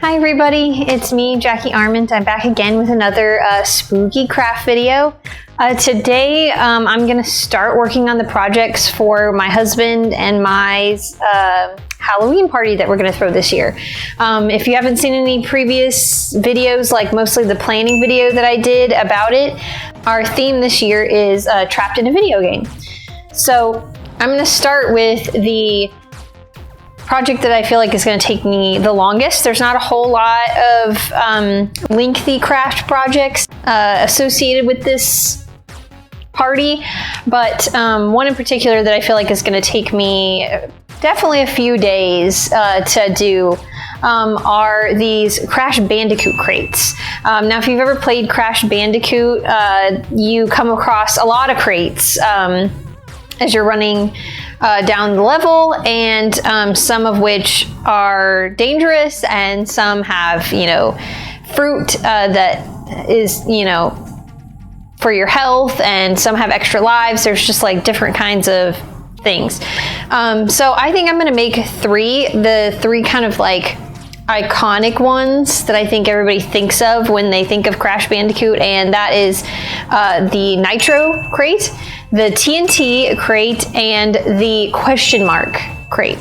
Hi everybody, it's me, Jackie Arment. I'm back again with another spooky craft video. Today I'm going to start working on the projects for my husband and my Halloween party that we're going to throw this year. If you haven't seen any previous videos, like mostly the planning video that I did about it, our theme this year is trapped in a video game. So I'm going to start with the project that I feel like is going to take me the longest. There's not a whole lot of lengthy craft projects associated with this party, but one in particular that I feel like is going to take me definitely a few days to do are these Crash Bandicoot crates. Now, if you've ever played Crash Bandicoot, you come across a lot of crates as you're running down the level, and some of which are dangerous, and some have, fruit that is, for your health, and some have extra lives. There's just like different kinds of things. So I think I'm gonna make the three kind of like iconic ones that I think everybody thinks of when they think of Crash Bandicoot, and that is the Nitro crate, the TNT crate, and the question mark crate.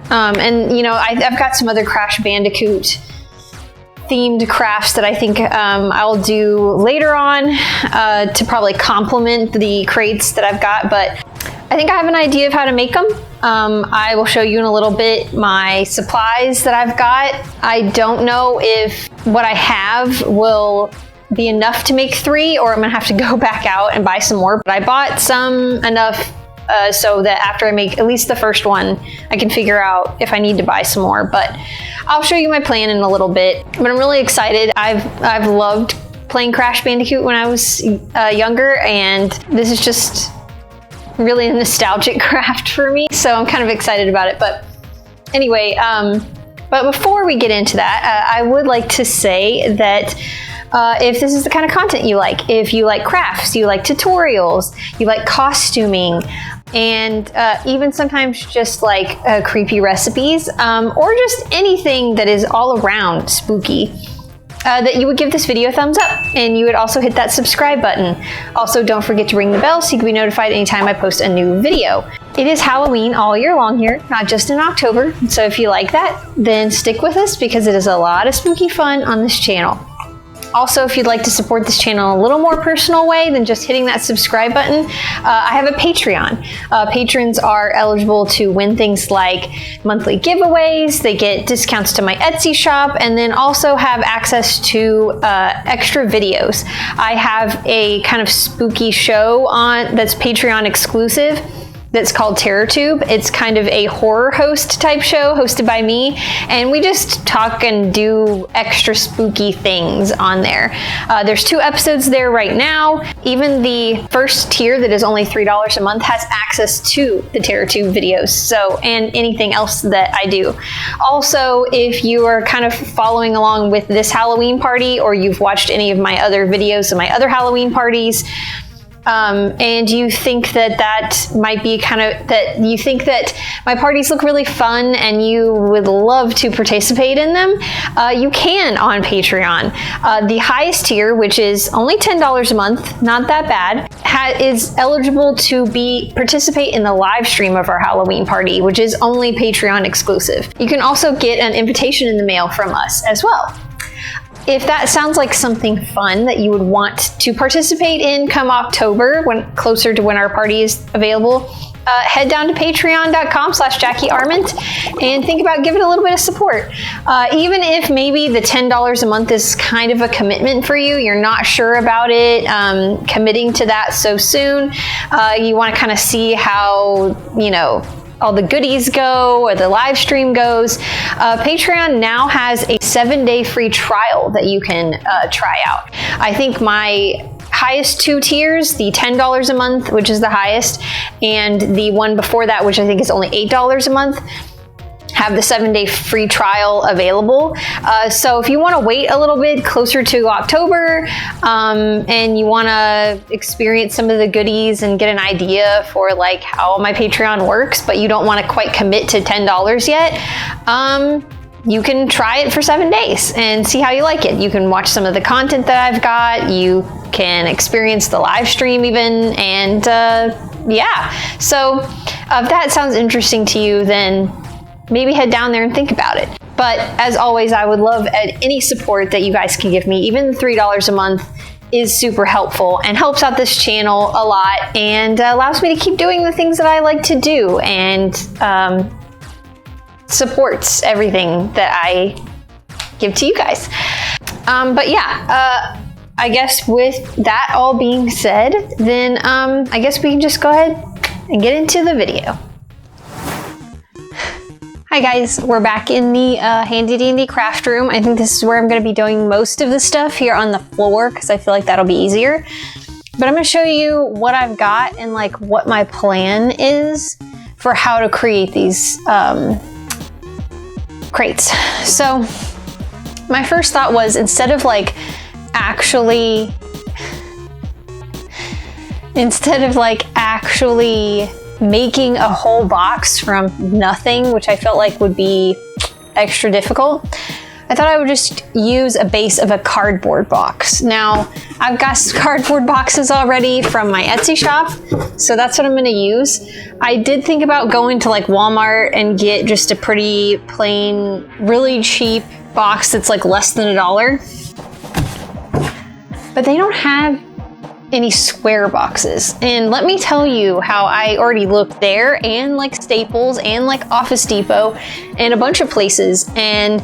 And I've got some other Crash Bandicoot themed crafts that I think I'll do later on to probably complement the crates that I've got, but I think I have an idea of how to make them. I will show you in a little bit my supplies that I've got. I don't know if what I have will be enough to make 3, or I'm gonna have to go back out and buy some more, but I bought enough so that after I make at least the first one, I can figure out if I need to buy some more. But I'll show you my plan in a little bit. But I'm really excited. I've loved playing Crash Bandicoot when I was younger, and this is just really a nostalgic craft for me, so I'm kind of excited about it. But anyway, but before we get into that, I would like to say that if this is the kind of content you like, if you like crafts, you like tutorials, you like costuming, and even sometimes just like creepy recipes, or just anything that is all around spooky, that you would give this video a thumbs up, and you would also hit that subscribe button. Also, don't forget to ring the bell so you can be notified anytime I post a new video. It is Halloween all year long here, not just in October. So if you like that, then stick with us, because it is a lot of spooky fun on this channel. Also, if you'd like to support this channel in a little more personal way than just hitting that subscribe button, I have a Patreon. Patrons are eligible to win things like monthly giveaways, they get discounts to my Etsy shop, and then also have access to extra videos. I have a kind of spooky show on that's Patreon exclusive, that's called TerrorTube. It's kind of a horror host type show hosted by me, and we just talk and do extra spooky things on there. There's 2 episodes there right now. Even the first tier that is only $3 a month has access to the TerrorTube videos, so, and anything else that I do. Also, if you are kind of following along with this Halloween party, or you've watched any of my other videos of my other Halloween parties, and you think that might be that you think that my parties look really fun and you would love to participate in them, you can on Patreon. The highest tier, which is only $10 a month, not that bad, is eligible to participate in the live stream of our Halloween party, which is only Patreon exclusive. You can also get an invitation in the mail from us as well. If that sounds like something fun that you would want to participate in come October, closer to when our party is available, head down to patreon.com/Jackie Arment and think about giving a little bit of support. Even if maybe the $10 a month is kind of a commitment for you, you're not sure about it, committing to that so soon, you want to kind of see how, all the goodies go, or the live stream goes, Patreon now has a 7-day free trial that you can try out. I think my highest 2 tiers, the $10 a month, which is the highest, and the one before that, which I think is only $8 a month, have the 7-day free trial available. So if you want to wait a little bit closer to October, and you want to experience some of the goodies and get an idea for like how my Patreon works, but you don't want to quite commit to $10 yet, you can try it for 7 days and see how you like it. You can watch some of the content that I've got. You can experience the live stream even, and yeah. So if that sounds interesting to you, then maybe head down there and think about it. But as always, I would love any support that you guys can give me. Even $3 a month is super helpful and helps out this channel a lot, and allows me to keep doing the things that I like to do, and supports everything that I give to you guys. But yeah, I guess with that all being said, then I guess we can just go ahead and get into the video. Hi guys, we're back in the handy dandy craft room. I think this is where I'm going to be doing most of the stuff here on the floor, because I feel like that'll be easier. But I'm going to show you what I've got and like what my plan is for how to create these crates. So my first thought was, instead of actually making a whole box from nothing, which I felt like would be extra difficult, I thought I would just use a base of a cardboard box. Now, I've got cardboard boxes already from my Etsy shop, so that's what I'm going to use. I did think about going to Walmart and get just a pretty plain, really cheap box that's less than $1. But they don't have any square boxes. And let me tell you how I already looked there, and Staples and Office Depot and a bunch of places, and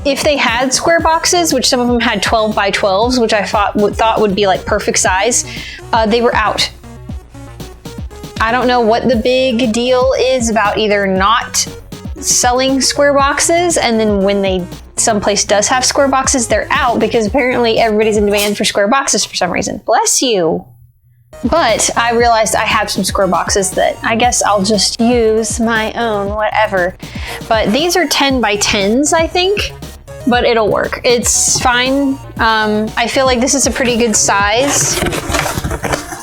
if they had square boxes, which some of them had 12 by 12s, which I thought would be perfect size, they were out. I don't know what the big deal is about either not selling square boxes, and then when someplace does have square boxes, they're out, because apparently everybody's in demand for square boxes for some reason. Bless you. But I realized I have some square boxes that I guess I'll just use my own, whatever. But these are 10 by 10s, I think, but it'll work. It's fine. I feel like this is a pretty good size.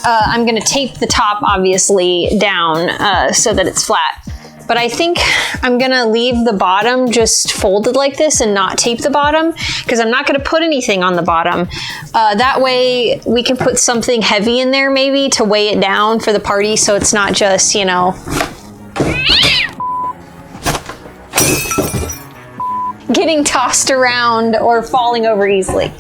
I'm gonna tape the top obviously down so that it's flat. But I think I'm gonna leave the bottom just folded like this and not tape the bottom, because I'm not gonna put anything on the bottom. That way we can put something heavy in there maybe to weigh it down for the party, so it's not just, you know, getting tossed around or falling over easily.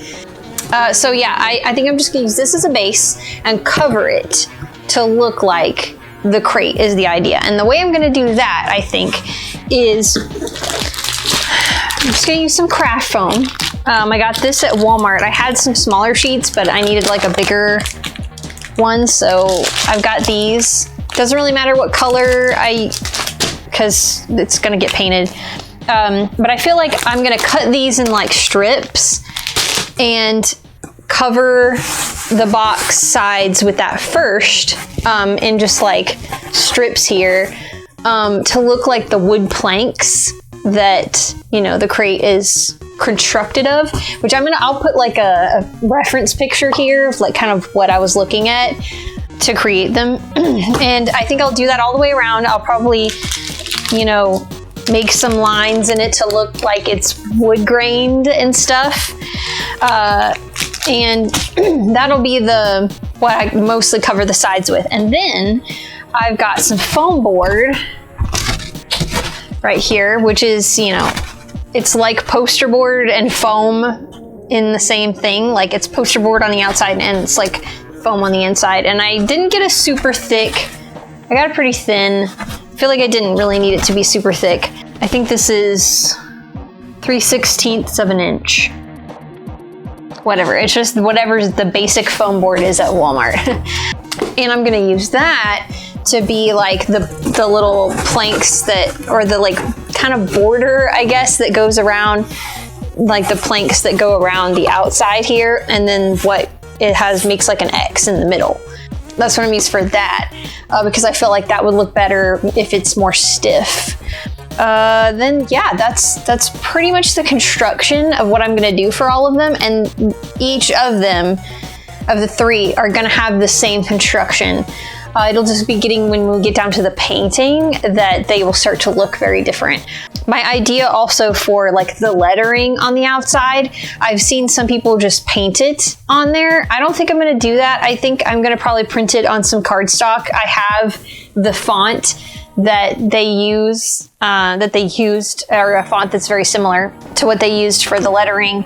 So yeah, I think I'm just gonna use this as a base and cover it to look like the crate is the idea. And the way I'm gonna do that, I think, is I'm just gonna use some craft foam. I got this at Walmart. I had some smaller sheets, but I needed a bigger one, so I've got these. Doesn't really matter what color because it's gonna get painted. But I feel like I'm gonna cut these in strips and cover the box sides with that first, in just strips here, to look like the wood planks that, you know, the crate is constructed of, which I'll put a reference picture here of kind of what I was looking at to create them. And I think I'll do that all the way around. I'll probably, you know, make some lines in it to look like it's wood grained and stuff. And that'll be what I mostly cover the sides with. And then I've got some foam board right here, which is, you know, it's like poster board and foam in the same thing. It's poster board on the outside and it's foam on the inside. And I didn't get a super thick, I got a pretty thin. I feel like I didn't really need it to be super thick. I think this is 3/16 of an inch. Whatever, it's just whatever the basic foam board is at Walmart. And I'm gonna use that to be the little planks that, or the kind of border, I guess, that goes around, the planks that go around the outside here, and then what it has makes an X in the middle. That's what I'm using for that, because I feel like that would look better if it's more stiff. Then yeah, that's pretty much the construction of what I'm gonna do for all of them, and each of them, of the three, are gonna have the same construction. It'll just be getting, when we get down to the painting, that they will start to look very different. My idea also for like the lettering on the outside, I've seen some people just paint it on there. I don't think I'm going to do that. I think I'm going to probably print it on some cardstock. I have the font that they used, or a font that's very similar to what they used for the lettering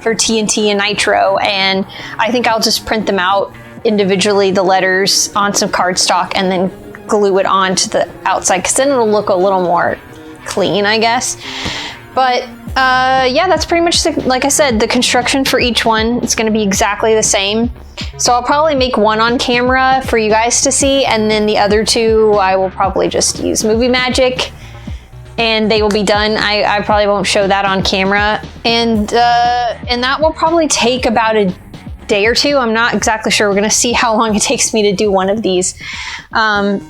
for TNT and Nitro, and I think I'll just print them out individually, the letters, on some cardstock, and then glue it onto the outside, because then it'll look a little more clean, I guess. But yeah, that's pretty much, like I said, the construction for each one. It's going to be exactly the same. So I'll probably make one on camera for you guys to see, and then the other two I will probably just use Movie Magic, and they will be done. I probably won't show that on camera, and that will probably take about a day or two. I'm not exactly sure. We're gonna see how long it takes me to do one of these, but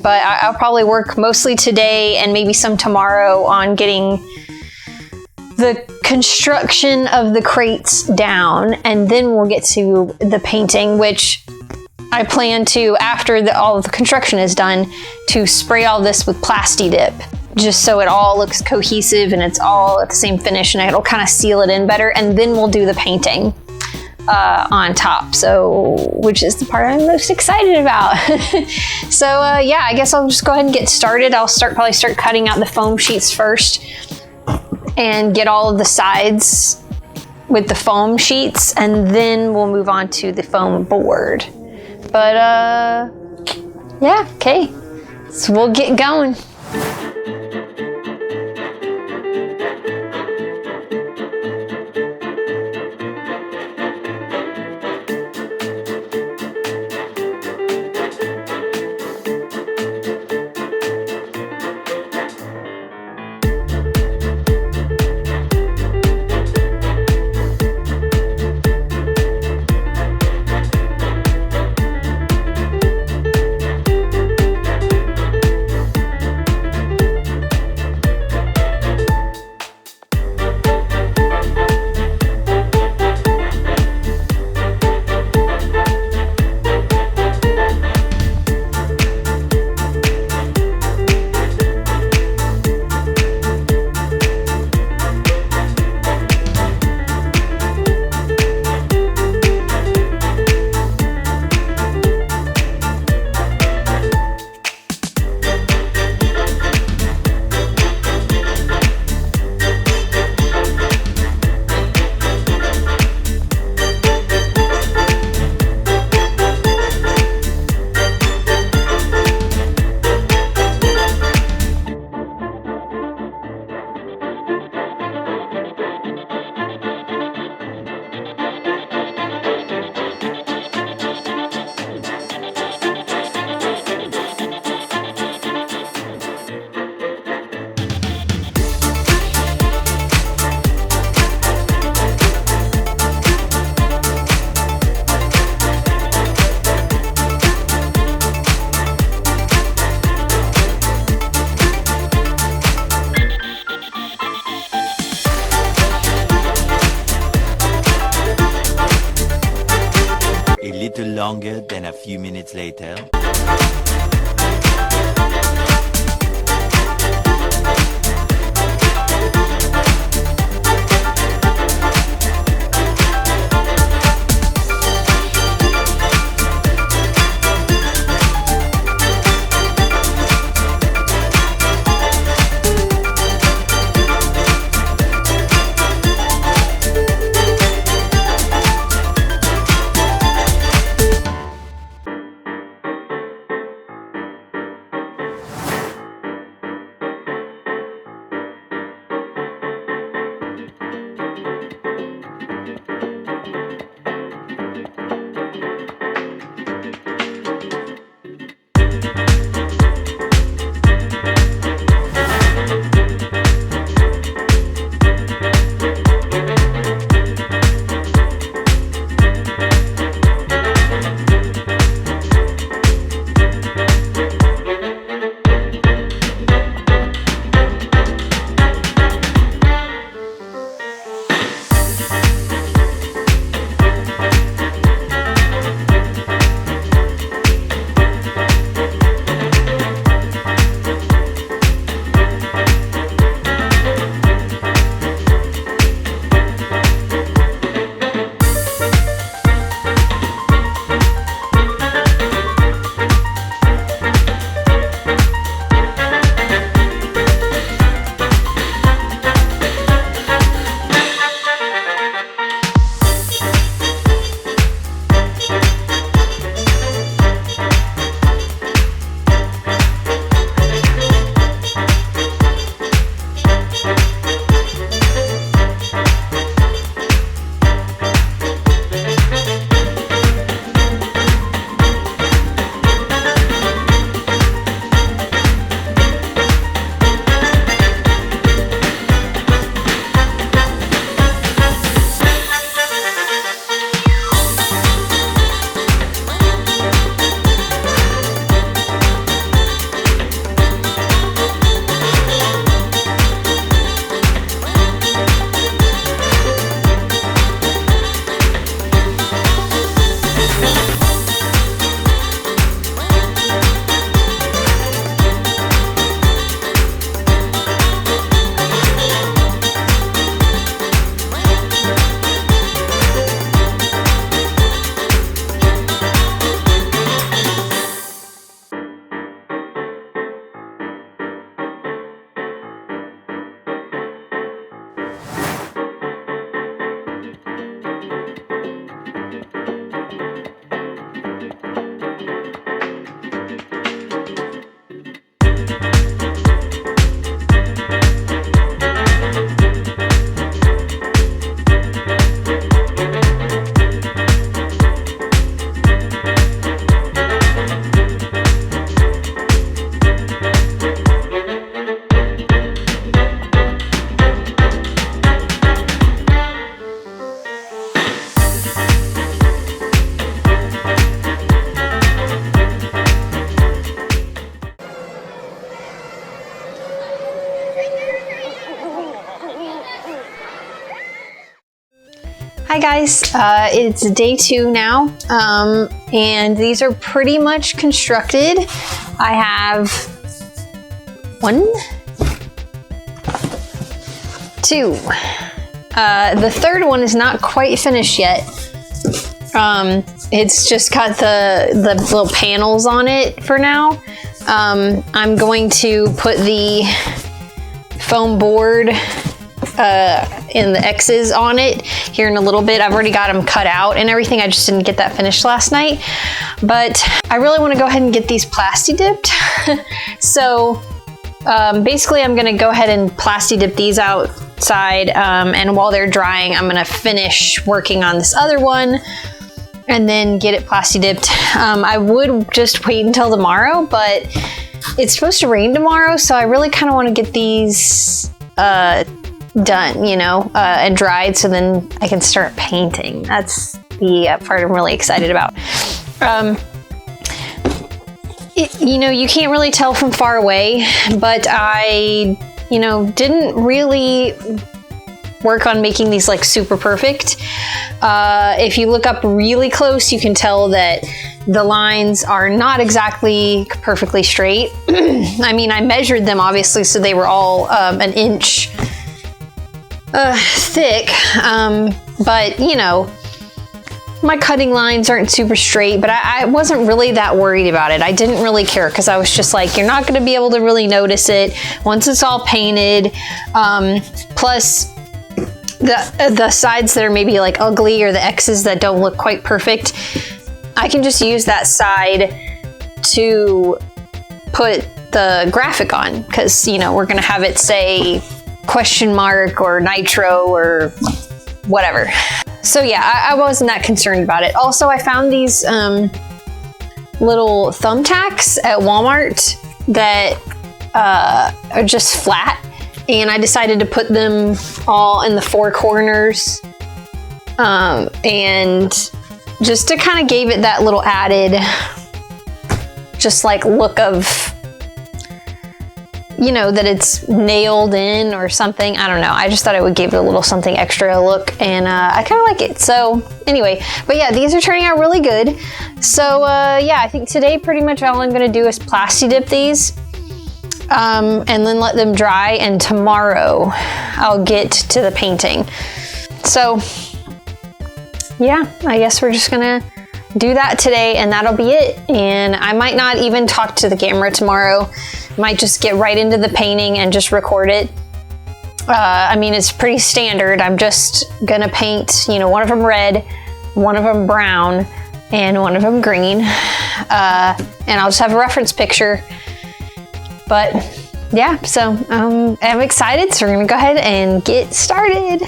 I'll probably work mostly today and maybe some tomorrow on getting the construction of the crates down, and then we'll get to the painting, which I plan to, after all of the construction is done, to spray all this with Plasti Dip, just so it all looks cohesive and it's all at the same finish, and it'll kind of seal it in better, and then we'll do the painting on top, which is the part I'm most excited about. So yeah, I guess I'll just go ahead and get started. I'll probably start cutting out the foam sheets first and get all of the sides with the foam sheets, and then we'll move on to the foam board. But yeah, okay, so we'll get going. Longer than a few minutes later. Hi guys, it's day 2 now, and these are pretty much constructed. I have 1, 2. The third one is not quite finished yet. It's just got the little panels on it for now. I'm going to put the foam board and the X's on it here in a little bit. I've already got them cut out and everything. I just didn't get that finished last night, but I really want to go ahead and get these plasti dipped. So basically I'm going to go ahead and plasti dip these outside, and while they're drying I'm going to finish working on this other one and then get it plasti dipped. I would just wait until tomorrow, but it's supposed to rain tomorrow, so I really kind of want to get these done, you know, and dried, so then I can start painting. That's the part I'm really excited about. You know, you can't really tell from far away, but I, you know, didn't really work on making these like super perfect. If you look up really close, you can tell that the lines are not exactly perfectly straight. I mean, I measured them obviously, so they were all an inch thick, but you know, my cutting lines aren't super straight, but I wasn't really that worried about it. I didn't really care because I was just like, you're not going to be able to really notice it once it's all painted. Plus the sides that are maybe like ugly, or the X's that don't look quite perfect, I can just use that side to put the graphic on, because you know, we're going to have it say question mark or nitro or whatever. So yeah, I wasn't that concerned about it. Also, I found these little thumbtacks at Walmart that are just flat, and I decided to put them all in the 4 corners, and just to kind of gave it that little added just like look of, you know, that it's nailed in or something. I don't know. I just thought it would give it a little something extra look, and I kind of like it. So anyway, but yeah, these are turning out really good. So yeah, I think today pretty much all I'm going to do is plasti dip these, and then let them dry, and tomorrow I'll get to the painting. So yeah, I guess we're just going to do that today, and that'll be it. And I might not even talk to the camera tomorrow. Might just get right into the painting and just record it. I mean, it's pretty standard. I'm just gonna paint, you know, one of them red, one of them brown, and one of them green. And I'll just have a reference picture. But yeah, so I'm excited. So we're gonna go ahead and get started.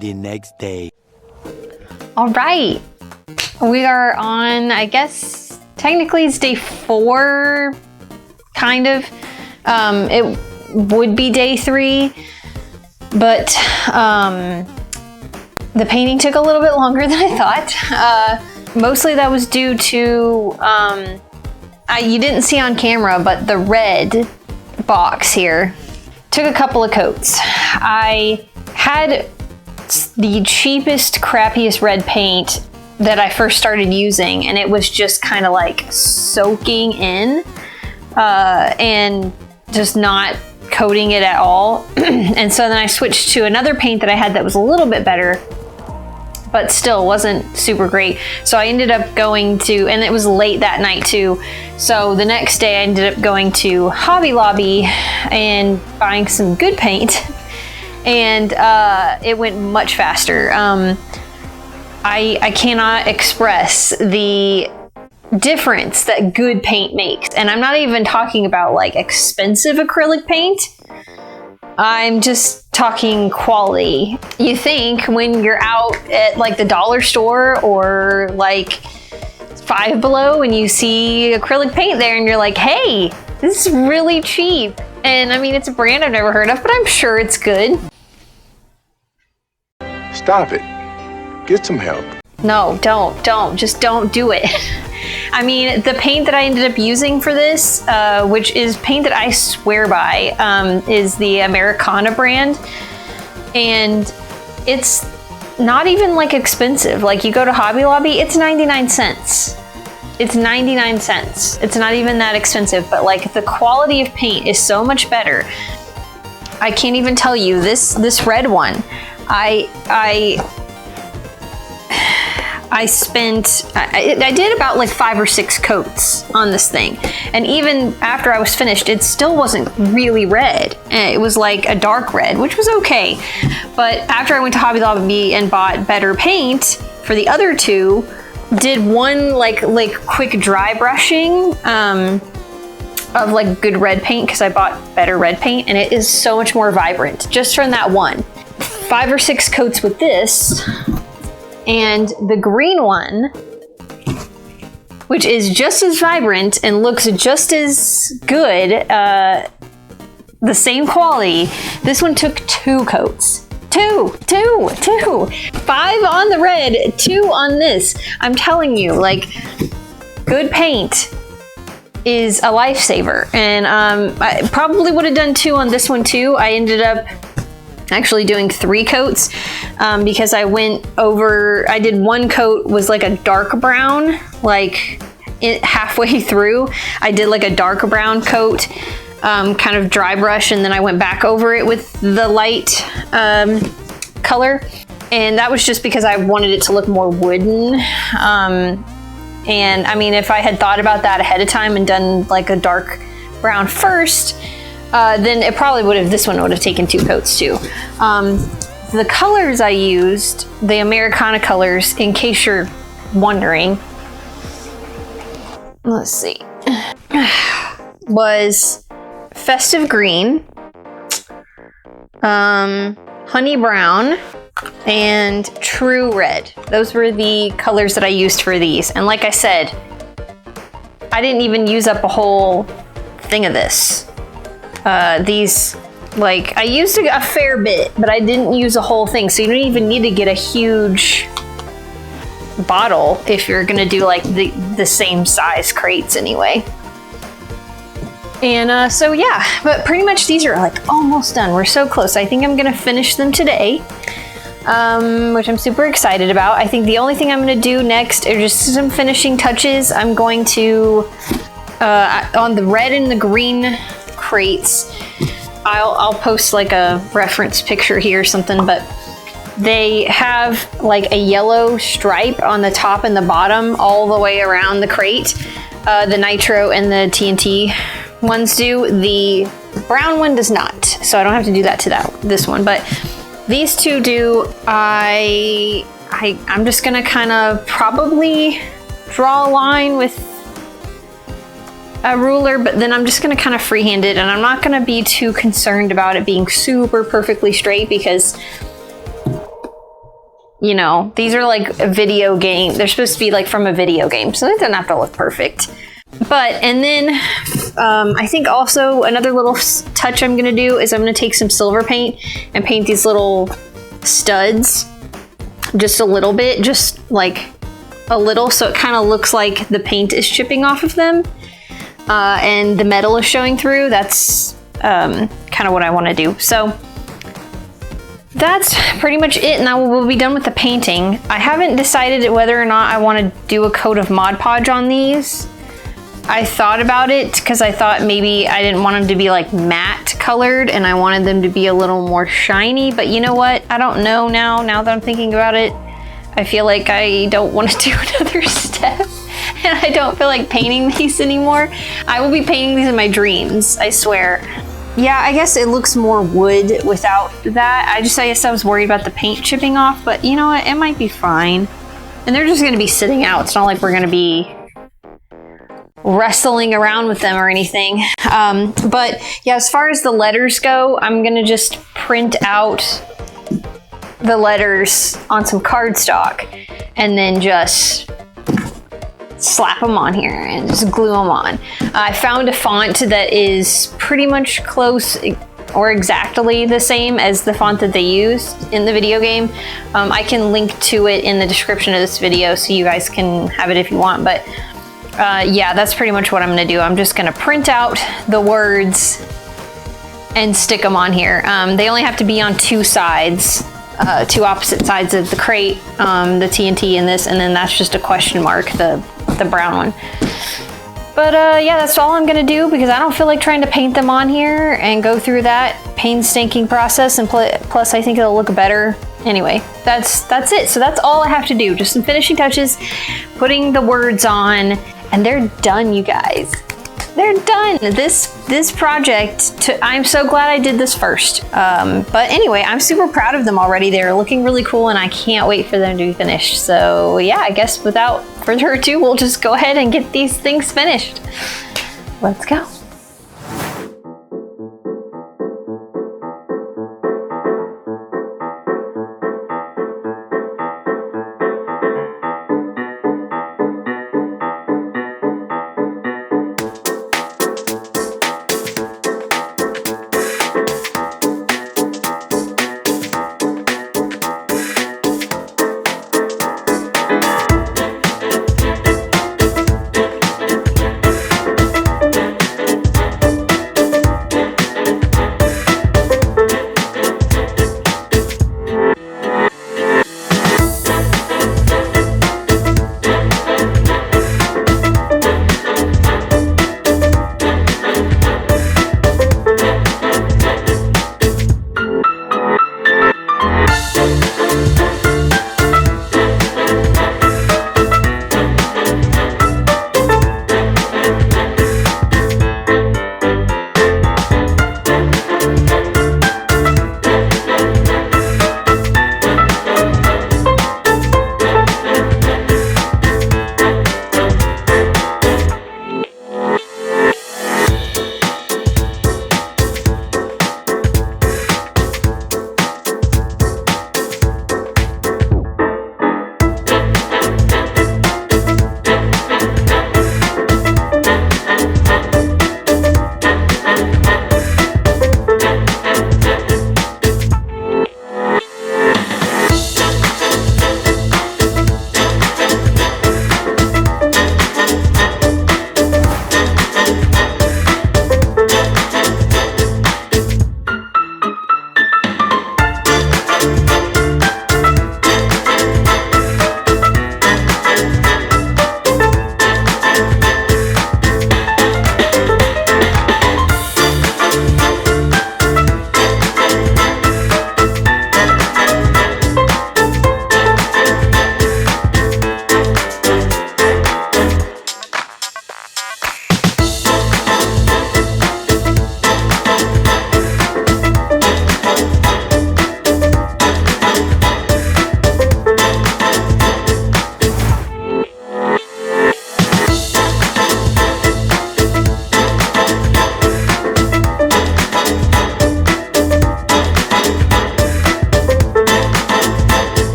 The next day. All right, we are on, I guess, technically it's day 4, kind of. It would be day 3, but the painting took a little bit longer than I thought. Mostly that was due to, you didn't see on camera, but the red box here took a couple of coats. I had the cheapest, crappiest red paint that I first started using, and it was just kind of like soaking in and just not coating it at all. And so then I switched to another paint that I had that was a little bit better, but still wasn't super great. So I ended up going to, and it was late that night too, so the next day I ended up going to Hobby Lobby and buying some good paint, and it went much faster. I cannot express the difference that good paint makes. And I'm not even talking about like expensive acrylic paint. I'm just talking quality. You think when you're out at like the dollar store or like Five Below and you see acrylic paint there and you're like, hey, this is really cheap. And I mean, it's a brand I've never heard of, but I'm sure it's good. Stop it. Get some help. No, just don't do it. I mean, the paint that I ended up using for this, which is paint that I swear by, is the Americana brand. And it's not even like expensive. Like you go to Hobby Lobby, it's 99 cents. It's 99 cents. It's not even that expensive, but like the quality of paint is so much better. I can't even tell you, this red one, I did about like 5 or 6 coats on this thing. And even after I was finished, it still wasn't really red. It was like a dark red, which was okay. But after I went to Hobby Lobby and bought better paint for the other 2, did one like quick dry brushing of like good red paint, because I bought better red paint, and it is so much more vibrant just from that one. 5 or 6 coats with this. And the green one, which is just as vibrant and looks just as good, the same quality, this one took 2 coats. 2! 5 on the red, 2 on this. I'm telling you, like, good paint is a lifesaver. And I probably would have done 2 on this one too. I ended up actually doing 3 coats because I did 1 coat was like a dark brown, like halfway through I did like a dark brown coat, kind of dry brush, and then I went back over it with the light color, and that was just because I wanted it to look more wooden. And I mean, if I had thought about that ahead of time and done like a dark brown first, then it probably this one would have taken 2 coats too. The colors I used, the Americana colors, in case you're wondering, let's see, was Festive Green, Honey Brown, and True Red. Those were the colors that I used for these. And like I said, I didn't even use up a whole thing of this. These, like, I used a fair bit, but I didn't use a whole thing, so you don't even need to get a huge bottle if you're gonna do like the same size crates anyway. And so yeah, but pretty much these are like almost done. We're so close. I think I'm gonna finish them today, which I'm super excited about. I think the only thing I'm gonna do next are just some finishing touches. I'm going to, on the red and the green crates, I'll post like a reference picture here or something, but they have like a yellow stripe on the top and the bottom all the way around the crate. The nitro and the TNT ones do. The brown one does not, so I don't have to do that to this one, but these 2 do. I'm just gonna kind of probably draw a line with a ruler, but then I'm just gonna kind of freehand it, and I'm not gonna be too concerned about it being super perfectly straight, because you know, these are like a video game. They're supposed to be like from a video game, so they don't have to look perfect. But, and then I think also another little touch I'm going to do is I'm going to take some silver paint and paint these little studs just a little bit, just like a little, so it kind of looks like the paint is chipping off of them and the metal is showing through. That's kind of what I want to do. So that's pretty much it, and I will be done with the painting. I haven't decided whether or not I want to do a coat of Mod Podge on these. I thought about it because I thought maybe I didn't want them to be like matte colored and I wanted them to be a little more shiny, but you know what? I don't know now that I'm thinking about it. I feel like I don't want to do another step and I don't feel like painting these anymore. I will be painting these in my dreams, I swear. Yeah, I guess it looks more wood without that. I guess I was worried about the paint chipping off, but you know what? It might be fine. And they're just gonna be sitting out. It's not like we're gonna be wrestling around with them or anything. But yeah, as far as the letters go, I'm gonna just print out the letters on some cardstock and then just slap them on here and just glue them on. I found a font that is pretty much close or exactly the same as the font that they used in the video game. I can link to it in the description of this video so you guys can have it if you want, but yeah, that's pretty much what I'm gonna do. I'm just gonna print out the words and stick them on here. They only have to be on two sides, two opposite sides of the crate, the TNT and this, and then that's just a question mark, the brown one. But yeah, that's all I'm gonna do because I don't feel like trying to paint them on here and go through that painstaking process, and plus I think it'll look better. Anyway, that's it. So that's all I have to do, just some finishing touches, putting the words on, and they're done, you guys. They're done. This project, I'm so glad I did this first. But anyway, I'm super proud of them already. They're looking really cool and I can't wait for them to be finished. So yeah, I guess without further ado, we'll just go ahead and get these things finished. Let's go.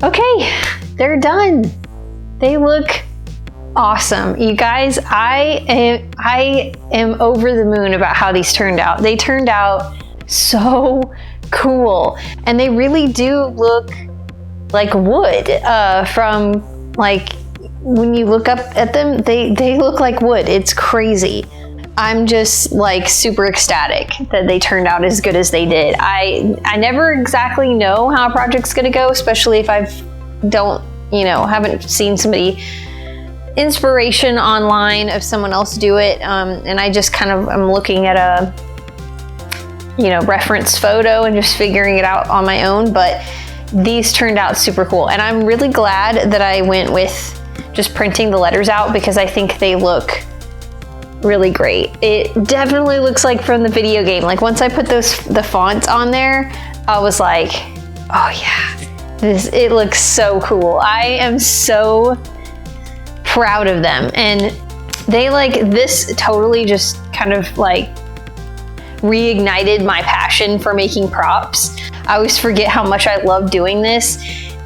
Okay, they're done. They look awesome. You guys, I am over the moon about how these turned out. They turned out so cool. And they really do look like wood. From like, when you look up at them, they look like wood. It's crazy. I'm just like super ecstatic that they turned out as good as they did. I never exactly know how a project's gonna go, especially if haven't seen somebody inspiration online of someone else do it. And I just kind of am looking at a, reference photo and just figuring it out on my own. But these turned out super cool. And I'm really glad that I went with just printing the letters out because I think they look really great. It definitely looks like from the video game. Like once I put the fonts on there, I was like, oh yeah, it looks so cool. I am so proud of them. And this totally just kind of like reignited my passion for making props. I always forget how much I love doing this.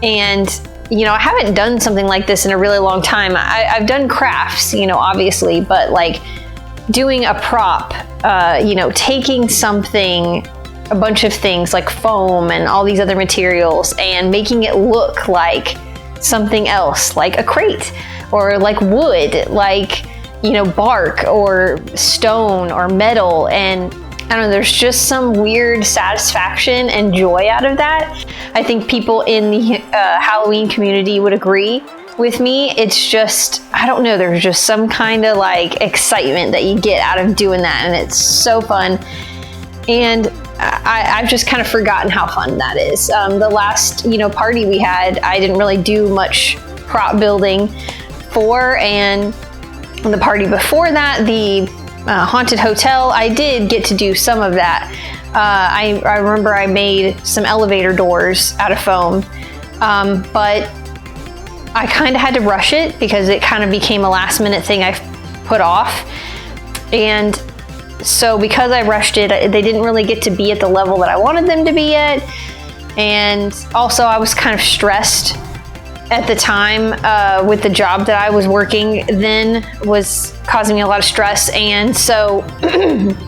And I haven't done something like this in a really long time. I've done crafts, obviously, but like doing a prop, taking something, a bunch of things like foam and all these other materials and making it look like something else, like a crate or like wood, like, bark or stone or metal. And I don't know, there's just some weird satisfaction and joy out of that. I think people in the Halloween community would agree with me. It's just, I don't know, there's just some kind of like excitement that you get out of doing that, and it's so fun. And I've just kind of forgotten how fun that is. The last, party we had, I didn't really do much prop building for, and the party before that, the haunted hotel, I did get to do some of that. I remember I made some elevator doors out of foam, but I kind of had to rush it because it kind of became a last minute thing I put off. And so because I rushed it, they didn't really get to be at the level that I wanted them to be at. And also I was kind of stressed at the time with the job that I was working then, was causing me a lot of stress. And so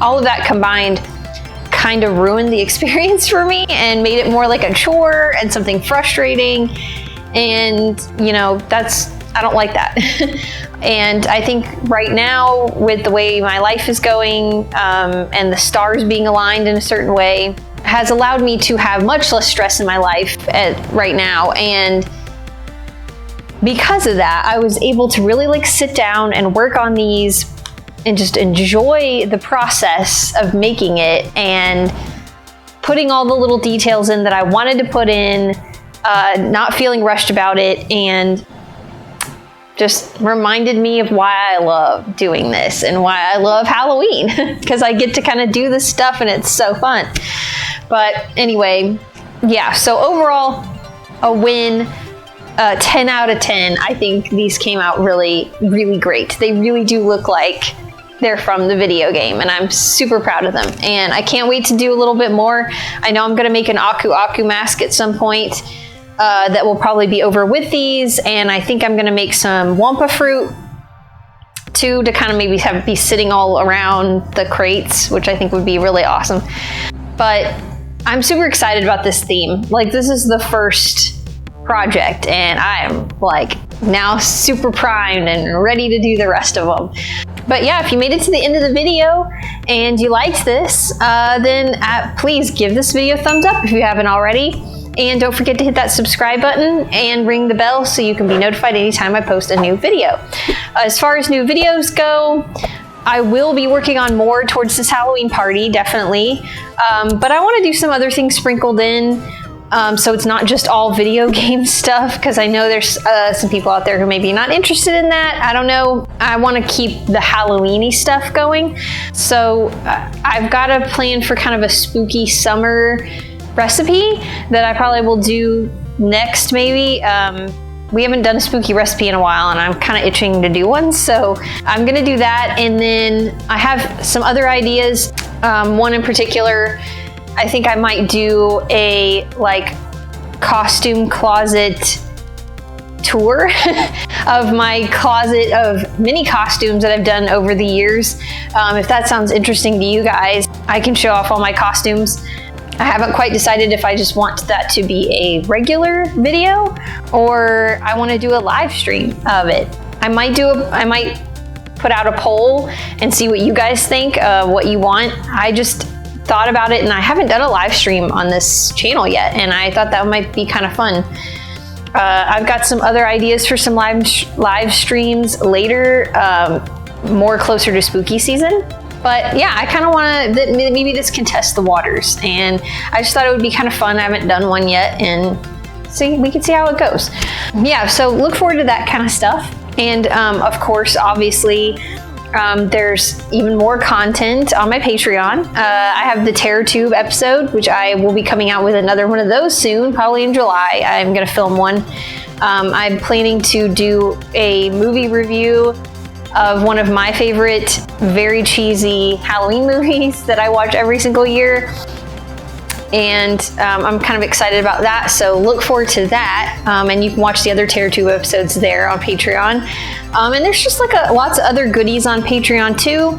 all of that combined kind of ruined the experience for me and made it more like a chore and something frustrating. And I don't like that. And I think right now, with the way my life is going, and the stars being aligned in a certain way, has allowed me to have much less stress in my life right now. And because of that, I was able to really like sit down and work on these and just enjoy the process of making it and putting all the little details in that I wanted to put in, not feeling rushed about it, and just reminded me of why I love doing this and why I love Halloween, because I get to kind of do this stuff and it's so fun. But anyway, yeah, so overall, a win. 10 out of 10. I think these came out really, really great. They really do look like they're from the video game, and I'm super proud of them. And I can't wait to do a little bit more. I know I'm going to make an Aku Aku mask at some point that will probably be over with these, and I think I'm going to make some Wampa fruit too, to kind of maybe be sitting all around the crates, which I think would be really awesome. But I'm super excited about this theme. Like, this is the first project, and I'm like now super primed and ready to do the rest of them. But yeah, if you made it to the end of the video and you liked this, then please give this video a thumbs up if you haven't already. And don't forget to hit that subscribe button and ring the bell so you can be notified anytime I post a new video. As far as new videos go, I will be working on more towards this Halloween party, definitely. But I want to do some other things sprinkled in. So it's not just all video game stuff, because I know there's some people out there who may be not interested in that. I don't know. I want to keep the Halloween-y stuff going. So I've got a plan for kind of a spooky summer recipe that I probably will do next, maybe. We haven't done a spooky recipe in a while, and I'm kind of itching to do one. So I'm going to do that. And then I have some other ideas. One in particular, I think I might do a costume closet tour of my closet of mini costumes that I've done over the years. If that sounds interesting to you guys, I can show off all my costumes. I haven't quite decided if I just want that to be a regular video or I want to do a live stream of it. I might put out a poll and see what you guys think, what you want. I just thought about it, and I haven't done a live stream on this channel yet, and I thought that might be kind of fun. I've got some other ideas for some live streams later, more closer to spooky season. But yeah, I kind of want to, maybe this can test the waters, and I just thought it would be kind of fun. I haven't done one yet, and we can see how it goes. Yeah, so look forward to that kind of stuff. And of course, obviously, there's even more content on my Patreon. I have the TerrorTube episode, which I will be coming out with another one of those soon, probably in July. I'm going to film one. I'm planning to do a movie review of one of my favorite, very cheesy Halloween movies that I watch every single year. And I'm kind of excited about that, so look forward to that. And you can watch the other TerrorTube episodes there on Patreon. And there's just lots of other goodies on Patreon too.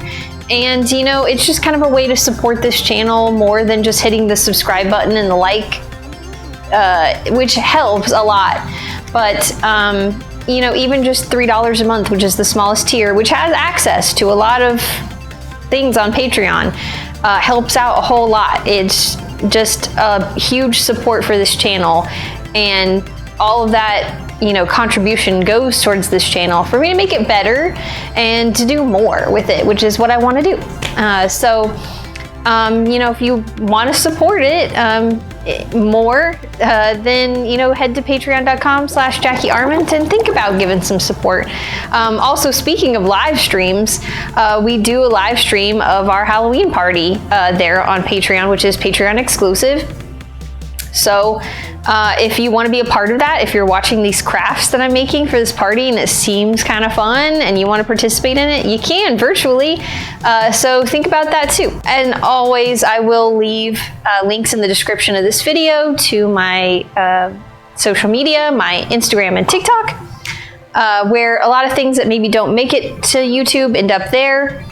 And it's just kind of a way to support this channel more than just hitting the subscribe button and the like, which helps a lot. But even just $3 a month, which is the smallest tier, which has access to a lot of things on Patreon, helps out a whole lot. It's just a huge support for this channel, and all of that contribution goes towards this channel for me to make it better and to do more with it, which is what I want to do. If you want to support it more, then head to patreon.com/JackieArment and think about giving some support. Also, speaking of live streams, we do a live stream of our Halloween party there on Patreon, which is Patreon exclusive. So if you want to be a part of that, if you're watching these crafts that I'm making for this party and it seems kind of fun and you want to participate in it, you can virtually. So think about that too. And always, I will leave links in the description of this video to my social media, my Instagram and TikTok, where a lot of things that maybe don't make it to YouTube end up there.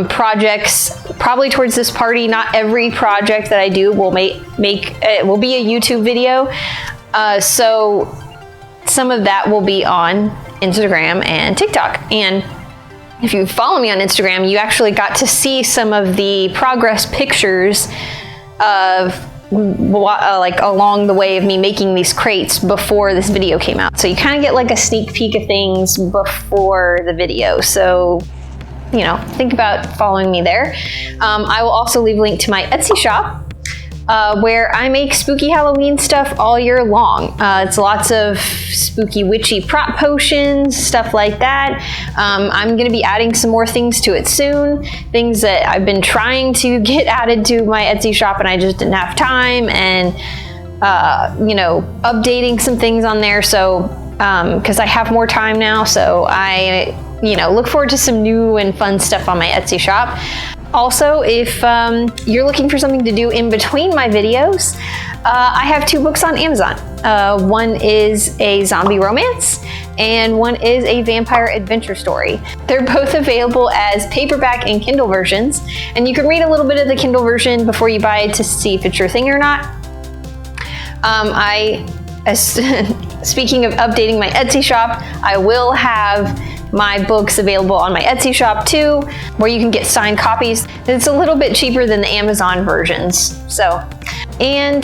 Projects probably towards this party. Not every project that I do will will be a YouTube video. So some of that will be on Instagram and TikTok. And if you follow me on Instagram, you actually got to see some of the progress pictures of along the way of me making these crates before this video came out. So you kind of get a sneak peek of things before the video. So think about following me there. I will also leave a link to my Etsy shop, where I make spooky Halloween stuff all year long. It's lots of spooky witchy prop potions, stuff like that. I'm going to be adding some more things to it soon. Things that I've been trying to get added to my Etsy shop and I just didn't have time, and updating some things on there. So because I have more time now, so I look forward to some new and fun stuff on my Etsy shop. Also, if you're looking for something to do in between my videos, I have 2 books on Amazon. One is a zombie romance, and one is a vampire adventure story. They're both available as paperback and Kindle versions, and you can read a little bit of the Kindle version before you buy it to see if it's your thing or not. Speaking of updating my Etsy shop, I will have my books available on my Etsy shop too, where you can get signed copies. It's a little bit cheaper than the Amazon versions. And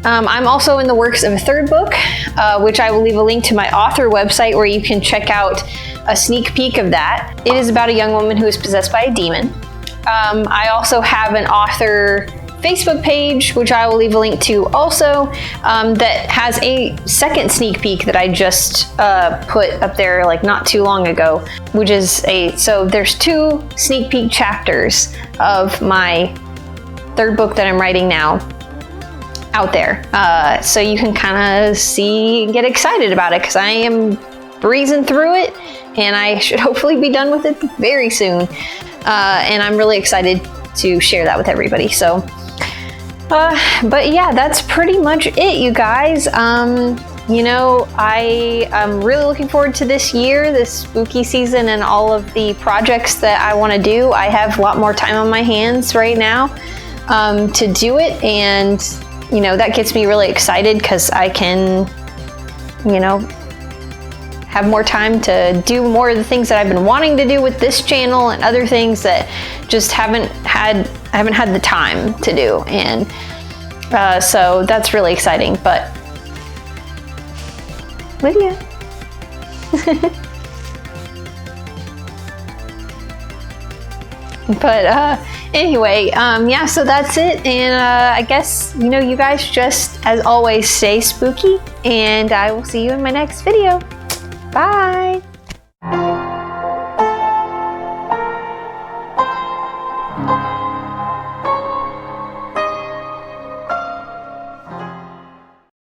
I'm also in the works of a third book, which I will leave a link to my author website where you can check out a sneak peek of that. It is about a young woman who is possessed by a demon. I also have an author Facebook page, which I will leave a link to also, that has a second sneak peek that I just put up there like not too long ago, which is so there's 2 sneak peek chapters of my third book that I'm writing now out there. So you can kind of get excited about it, because I am breezing through it and I should hopefully be done with it very soon. And I'm really excited to share that with everybody. So, but yeah, that's pretty much it, you guys. You know, I am really looking forward to this year, this spooky season, and all of the projects that I want to do. I have a lot more time on my hands right now to do it, and you know, that gets me really excited because I can, you know, have more time to do more of the things that I've been wanting to do with this channel and other things that just I haven't had the time to do. And so that's really exciting. But Lydia. But anyway, yeah, so that's it. And I guess, you know, you guys just, as always, stay spooky, and I will see you in my next video. Bye.